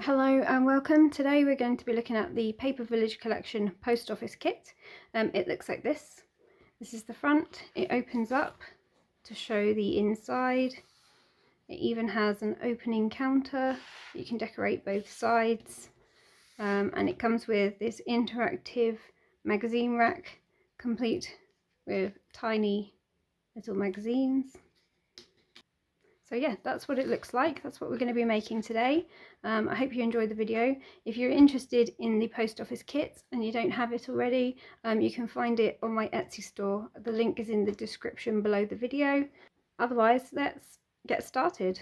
Hello and welcome. Today we're going to be looking at the Paper Village Collection post office kit. It looks like this. This is the front. It opens up to show the inside. It even has an opening counter. You can decorate both sides. And it comes with this interactive magazine rack complete with tiny little magazines. So yeah, that's what it looks like. That's what we're going to be making today. I hope you enjoyed the video. If you're interested in the post office kit and you don't have it already, you can find it on my Etsy store. The link is in the description below the video. Otherwise, let's get started.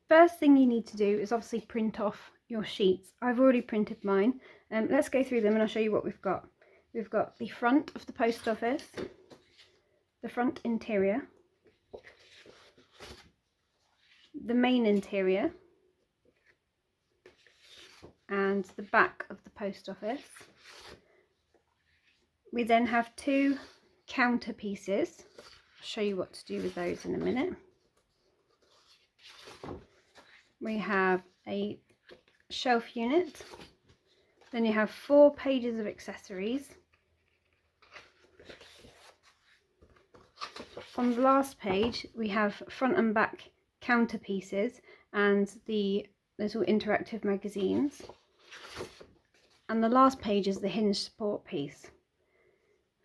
First thing you need to do is obviously print off your sheets. I've already printed mine. Let's go through them and I'll show you what we've got. We've got the front of the post office, the front interior, the main interior, and the back of the post office. We then have two counter pieces. I'll show you what to do with those in a minute. We have a shelf unit. Then you have 4 pages of accessories. On the last page we have front and back counter pieces and the little interactive magazines, and the last page is the hinge support piece.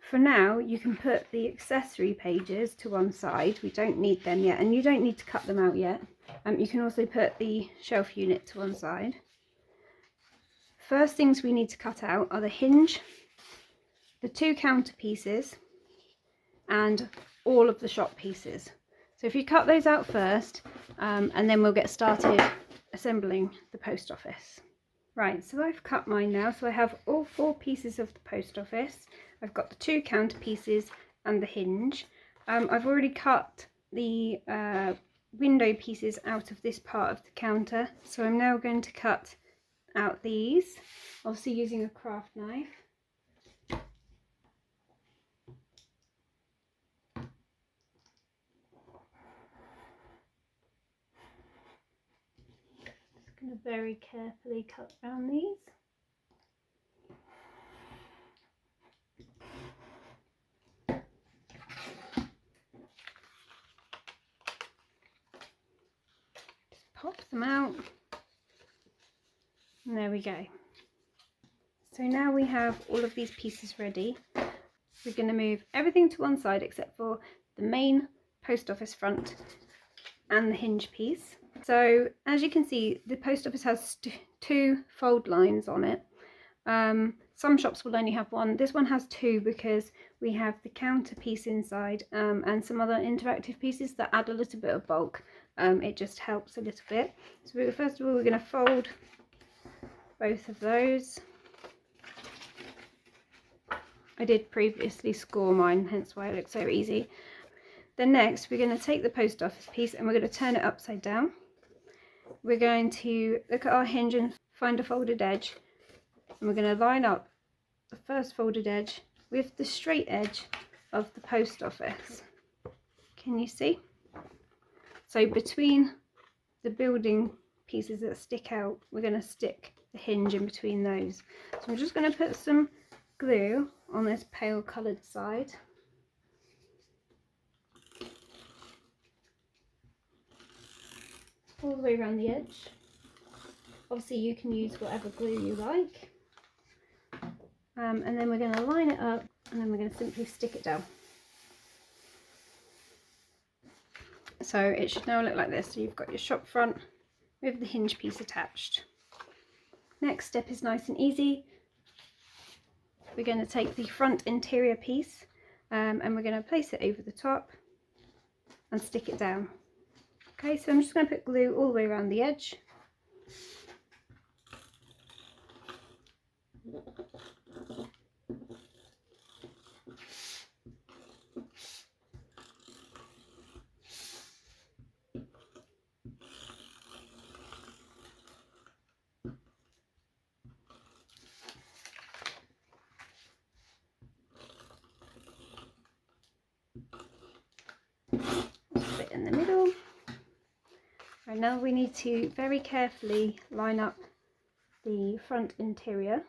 For now you can put the accessory pages to one side, we don't need them yet, and you don't need to cut them out yet. You can also put the shelf unit to one side. First things we need to cut out are the hinge, the 2 counter pieces, and all of the shop pieces. So if you cut those out first, and then we'll get started assembling the post office. Right, so I've cut mine now. So I have all 4 pieces of the post office. I've got the 2 counter pieces and the hinge. I've already cut the window pieces out of this part of the counter. So I'm now going to cut out these, obviously using a craft knife. Going to very carefully cut around these. Just pop them out. And there we go. So now we have all of these pieces ready. We're going to move everything to one side except for the main post office front and the hinge piece. So as you can see, the post office has 2 fold lines on it. Some shops will only have 1. This one has 2 because we have the counter piece inside and some other interactive pieces that add a little bit of bulk. It just helps a little bit. So first of all, we're going to fold both of those. I did previously score mine, hence why it looks so easy. Then next we're going to take the post office piece and we're going to turn it upside down. We're going to look at our hinge and find a folded edge, and we're going to line up the first folded edge with the straight edge of the post office. Can you see? So between the building pieces that stick out, we're going to stick the hinge in between those. So I'm just going to put some glue on this pale coloured side. All the way around the edge. Obviously you can use whatever glue you like. And then we're going to line it up, and then we're going to simply stick it down. So it should now look like this. So you've got your shop front with the hinge piece attached. Next step is nice and easy. We're going to take the front interior piece and we're going to place it over the top and stick it down. Okay, so I'm just going to put glue all the way around the edge. Put it in the middle. And now we need to very carefully line up the front interior.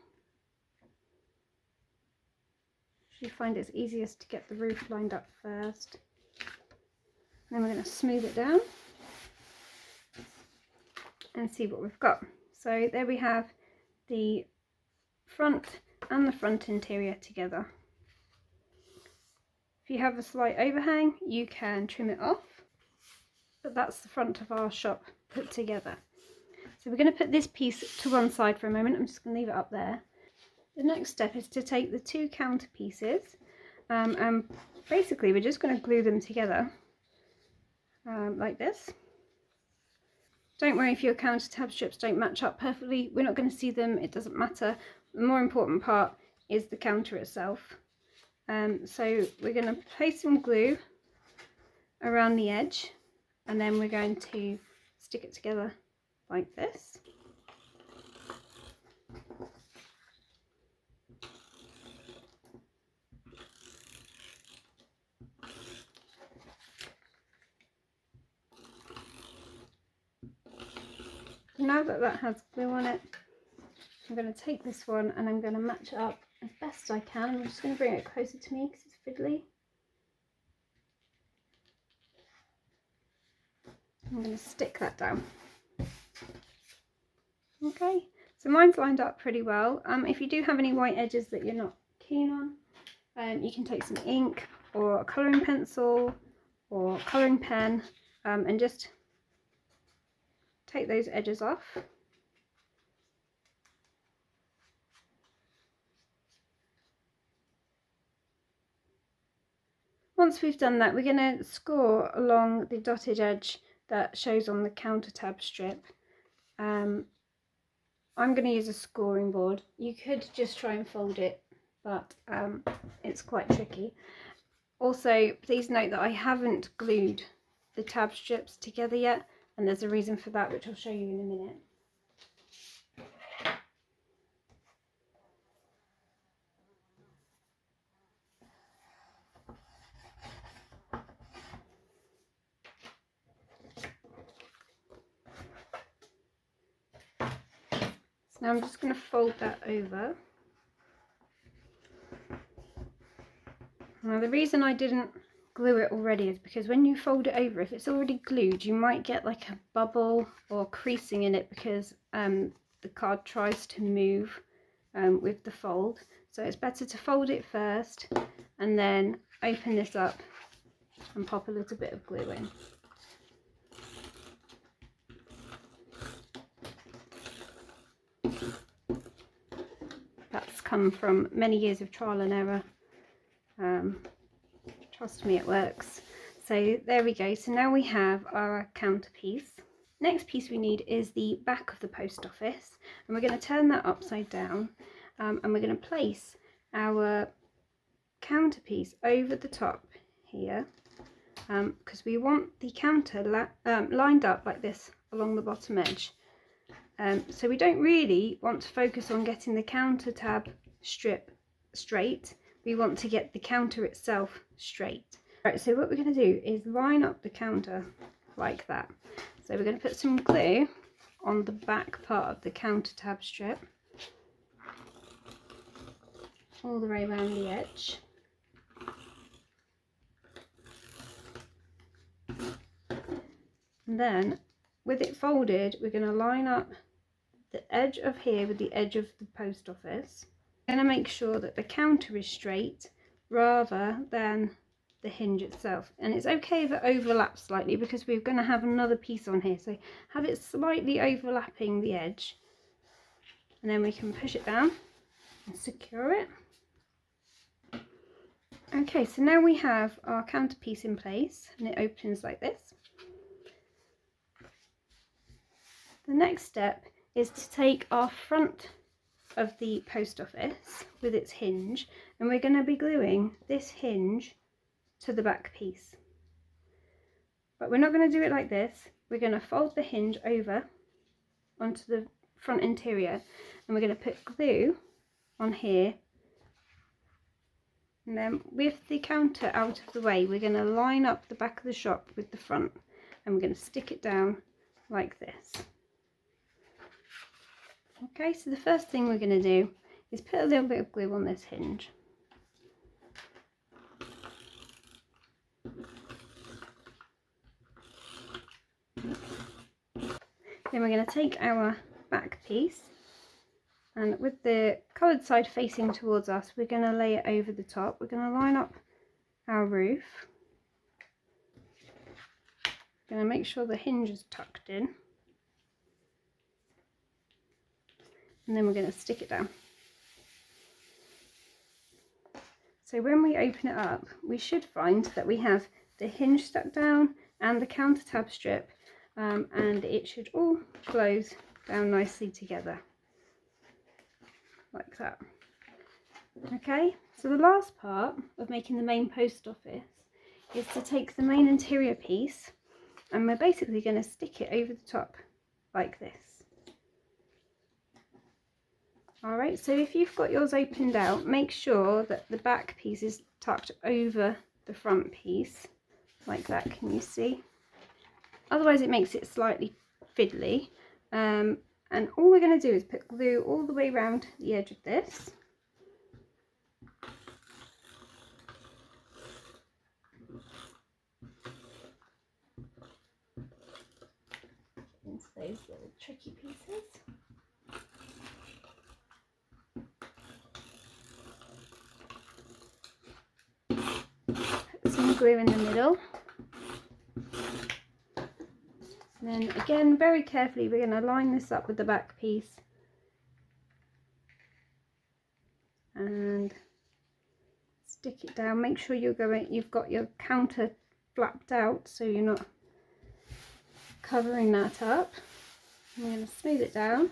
You find it's easiest to get the roof lined up first. Then we're going to smooth it down and see what we've got. So there we have the front and the front interior together. If you have a slight overhang, you can trim it off, but that's the front of our shop put together. So we're going to put this piece to one side for a moment. I'm just going to leave it up there. The next step is to take the two counter pieces and basically we're just going to glue them together like this. Don't worry if your counter tab strips don't match up perfectly. We're not going to see them, it doesn't matter. The more important part is the counter itself. So we're going to place some glue around the edge and then we're going to stick it together like this. Now that that has glue on it, I'm going to take this one and I'm going to match it up as best I can. I'm just going to bring it closer to me because it's fiddly. I'm going to stick that down. Okay, so mine's lined up pretty well. If you do have any white edges that you're not keen on, you can take some ink or a colouring pencil or a colouring pen and just take those edges off. Once we've done that, we're going to score along the dotted edge that shows on the counter tab strip. I'm going to use a scoring board. You could just try and fold it, but it's quite tricky. Also, please note that I haven't glued the tab strips together yet, and there's a reason for that which I'll show you in a minute. So now I'm just going to fold that over. Now the reason I didn't glue it already is because when you fold it over, if it's already glued, you might get like a bubble or creasing in it because the card tries to move with the fold. So it's better to fold it first and then open this up and pop a little bit of glue in. That's come from many years of trial and error. Trust me, it works. So there we go. So now we have our counter piece. Next piece we need is the back of the post office, and we're going to turn that upside down and we're going to place our counter piece over the top here because we want the counter lined up like this along the bottom edge. So we don't really want to focus on getting the counter tab strip straight. We want to get the counter itself straight. Right, so what we're going to do is line up the counter like that. So we're going to put some glue on the back part of the counter tab strip all the way around the edge. And then with it folded, we're going to line up the edge of here with the edge of the post office. I'm going to make sure that the counter is straight rather than the hinge itself, and it's okay if it overlaps slightly because we're going to have another piece on here, so have it slightly overlapping the edge, and then we can push it down and secure it. Okay, so now we have our counter piece in place and it opens like this. The next step is to take our front of the post office with its hinge, and we're going to be gluing this hinge to the back piece. But we're not going to do it like this. We're going to fold the hinge over onto the front interior, and we're going to put glue on here, and then with the counter out of the way, we're going to line up the back of the shop with the front, and we're going to stick it down like this. Okay, so the first thing we're going to do is put a little bit of glue on this hinge. Then we're going to take our back piece, and with the coloured side facing towards us, we're going to lay it over the top. We're going to line up our roof. We're going to make sure the hinge is tucked in. And then we're going to stick it down. So when we open it up, we should find that we have the hinge stuck down and the counter tab strip, and it should all close down nicely together, like that. Okay, so the last part of making the main post office is to take the main interior piece, and we're basically going to stick it over the top like this. Alright, so if you've got yours opened out, make sure that the back piece is tucked over the front piece, like that, can you see? Otherwise it makes it slightly fiddly. And all we're going to do is put glue all the way around the edge of this. Into those little tricky pieces. Put some glue in the middle. And then again, very carefully, we're going to line this up with the back piece and stick it down. Make sure you've got your counter flapped out so you're not covering that up. I'm going to smooth it down,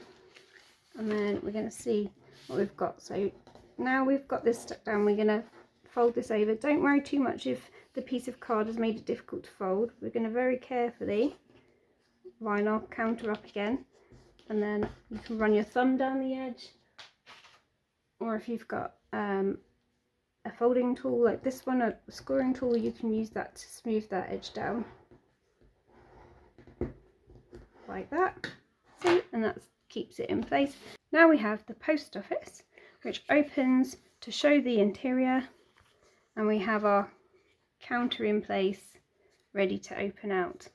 and then we're going to see what we've got. So now we've got this stuck down, we're going to fold this over. Don't worry too much if the piece of card has made it difficult to fold. We're going to very carefully line our counter up again, and then you can run your thumb down the edge, or if you've got a folding tool like this one, a scoring tool, you can use that to smooth that edge down like that. See, and that keeps it in place. Now we have the post office, which opens to show the interior, and we have our counter in place ready to open out.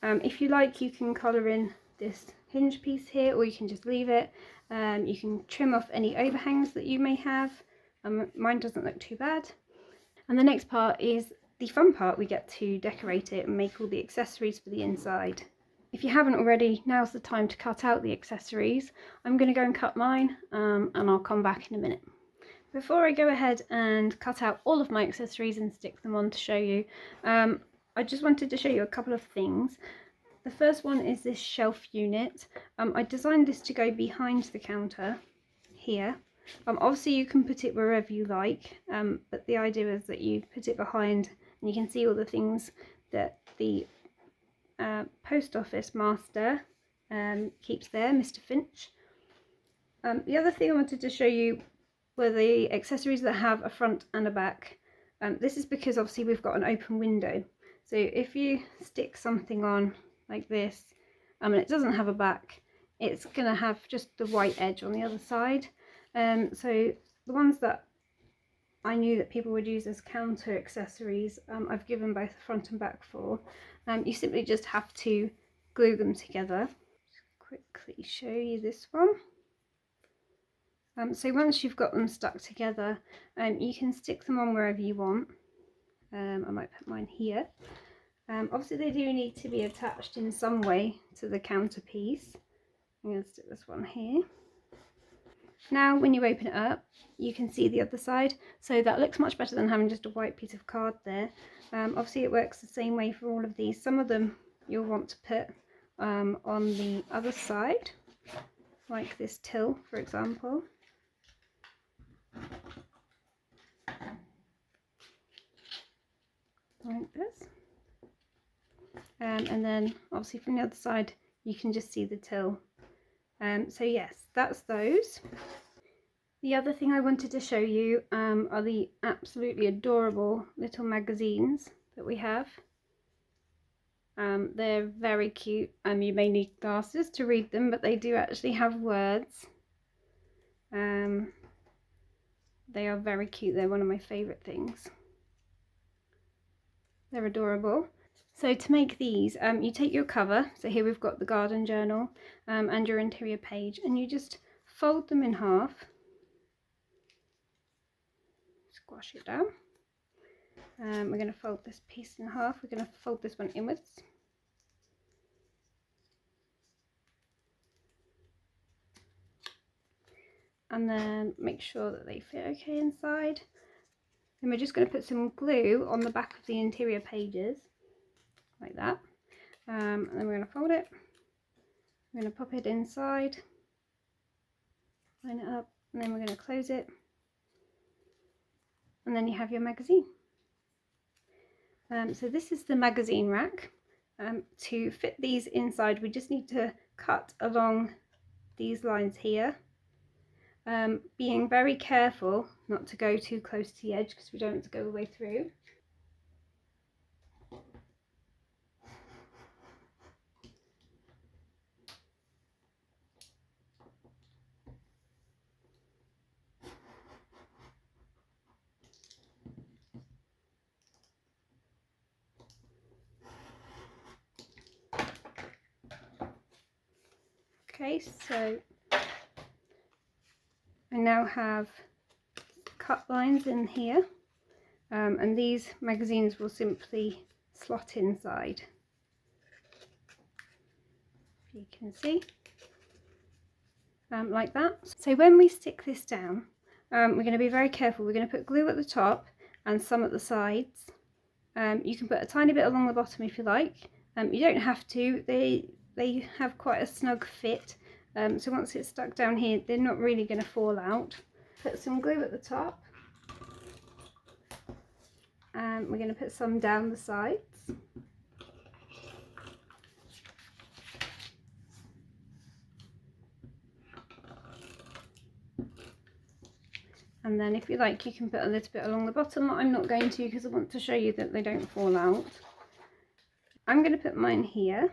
If you like, you can colour in this hinge piece here, or you can just leave it. You can trim off any overhangs that you may have. Mine doesn't look too bad. And the next part is the fun part. We get to decorate it and make all the accessories for the inside. If you haven't already, now's the time to cut out the accessories. I'm going to go and cut mine, and I'll come back in a minute. Before I go ahead and cut out all of my accessories and stick them on to show you, I just wanted to show you a couple of things. The first one is this shelf unit. I designed this to go behind the counter here. Obviously you can put it wherever you like, but the idea is that you put it behind and you can see all the things that the post office master keeps there, Mr. Finch. The other thing I wanted to show you were the accessories that have a front and a back. This is because obviously we've got an open window. So if you stick something on like this, and it doesn't have a back, it's going to have just the white edge on the other side. So the ones that I knew that people would use as counter accessories, I've given both front and back for. You simply just have to glue them together. Just quickly show you this one. So once you've got them stuck together, you can stick them on wherever you want. I might put mine here. Obviously they do need to be attached in some way to the counter piece. I'm going to stick this one here. Now when you open it up, you can see the other side, so that looks much better than having just a white piece of card there. Obviously it works the same way for all of these. Some of them you'll want to put on the other side, like this till, for example. Like this. And then obviously from the other side you can just see the till. So yes, that's those. The other thing I wanted to show you are the absolutely adorable little magazines that we have. They're very cute. You may need glasses to read them, but they do actually have words. They are very cute. They're one of my favourite things. They're adorable. So to make these, you take your cover, so here we've got the garden journal and your interior page, and you just fold them in half, squash it down. We're going to fold this piece in half, we're going to fold this one inwards. And then make sure that they fit okay inside. Then we're just going to put some glue on the back of the interior pages, like that. And then we're going to fold it. We're going to pop it inside, line it up, and then we're going to close it. And then you have your magazine. So this is the magazine rack. To fit these inside, we just need to cut along these lines here, being very careful not to go too close to the edge because we don't want to go all the way through. Okay, so I now have cut lines in here, and these magazines will simply slot inside. You can see, like that. So when we stick this down, we're going to be very careful. We're going to put glue at the top and some at the sides. You can put a tiny bit along the bottom if you like. You don't have to. They have quite a snug fit, so once it's stuck down here, they're not really going to fall out. Put some glue at the top, and we're going to put some down the sides. And then if you like, you can put a little bit along the bottom. I'm not going to because I want to show you that they don't fall out. I'm going to put mine here.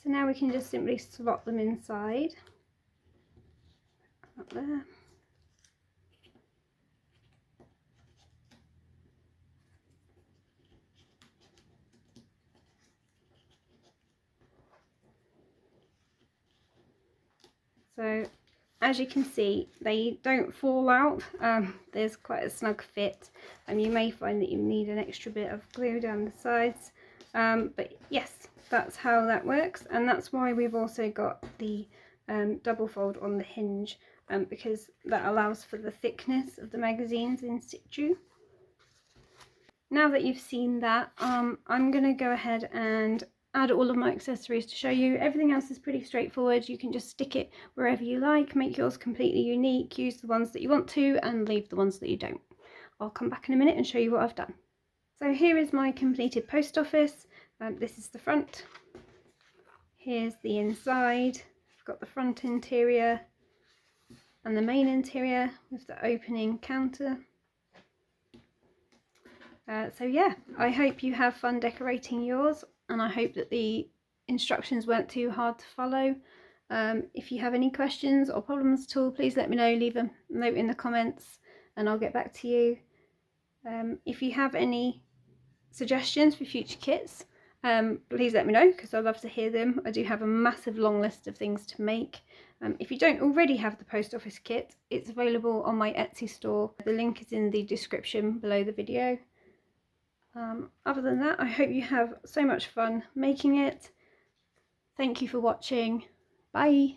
So now we can just simply slot them inside. Up there. So as you can see, they don't fall out. There's quite a snug fit, and you may find that you need an extra bit of glue down the sides. But yes, that's how that works, and that's why we've also got the double fold on the hinge, because that allows for the thickness of the magazines in situ. Now that you've seen that, I'm going to go ahead and add all of my accessories to show you. Everything else is pretty straightforward. You can just stick it wherever you like, make yours completely unique, use the ones that you want to and leave the ones that you don't. I'll come back in a minute and show you what I've done. So here is my completed post office. This is the front. Here's the inside. I've got the front interior and the main interior with the opening counter. So yeah, I hope you have fun decorating yours, and I hope that the instructions weren't too hard to follow. If you have any questions or problems at all, please let me know. Leave a note in the comments and I'll get back to you. If you have any suggestions for future kits, please let me know because I'd love to hear them. I do have a massive long list of things to make. If you don't already have the post office kit, it's available on my Etsy store. The link is in the description below the video. Other than that, I hope you have so much fun making it. Thank you for watching. Bye.